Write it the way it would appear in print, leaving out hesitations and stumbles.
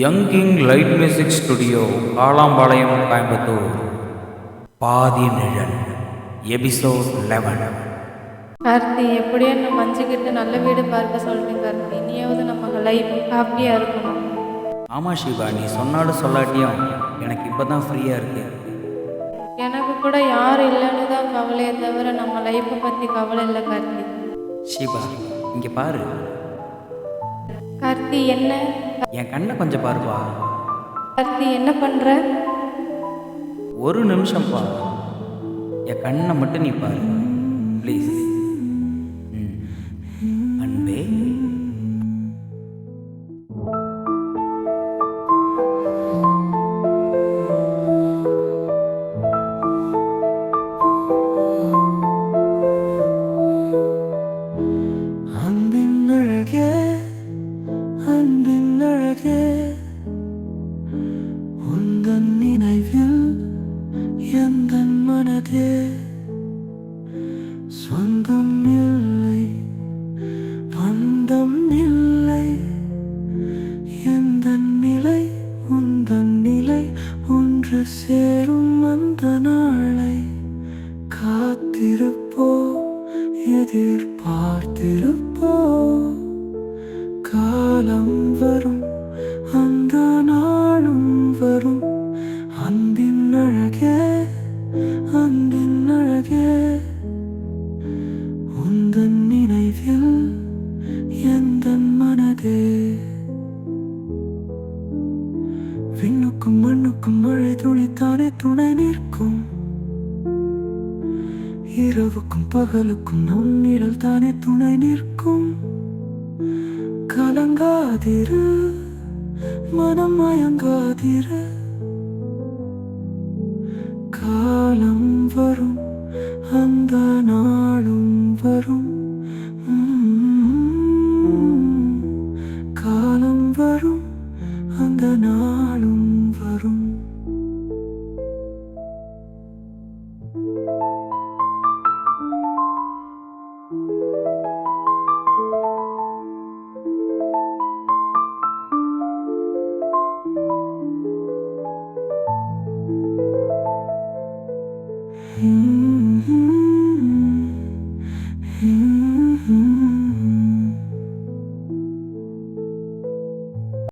Young king light music studio, Kalampalayam, Coimbatore. பாதி நிழல், episode 11. Karthi, எப்படியோ நம்ம மஞ்சுக்கிட்ட நல்ல வீடு பார்க்க சொல்லிட்டேன் கார்த்தி. இனியாவது நம்ம லைஃப் ஹாப்பியாக இருக்கணும். ஆமாம் சிவா, நீ சொன்னாலும் சொல்லாட்டியும் எனக்கு இப்போ தான் ஃப்ரீயாக இருக்கு. எனக்கு கூட யாரும் இல்லைன்னு தான் கவலையை தவிர நம்ம லைஃப்பை பற்றி கவலை இல்லை கார்த்தி. சிவா, இங்கே பாரு. கார்த்தி, என்ன? என் கண்ணை கொஞ்சம் பாருப்பா. கார்த்தி, என்ன பண்ணுற? ஒரு நிமிஷம்ப்பா, என் கண்ணை மட்டும் நீ பாரு ப்ளீஸ். அன்பே, உந்தன் நினைவில் எந்தன் மனதே சொந்தம் இல்லை, பந்தம் இல்லை, எந்தன் நிலை உந்தன் நிலை ஒன்று சேரும் அந்த நாளை காத்திருப்போ, எதிர்பார்த்திருப்போ. காலம் வரும், அந்த நாளும் வரும். அன்பின் அழகே, அன்பின் அழகே, உந்தன் நினைவில் எந்தன் மனதே. விண்ணுக்கும் மண்ணுக்கும் மழை துளித்தானே துணை நிற்கும். இரவுக்கும் பகலுக்கும் நம் நிழல் தானே துணை நிற்கும். கலங்காதிரு, மனம் மயங்காதிரு. காலம் வரும், அந்த நாளும் வரும்.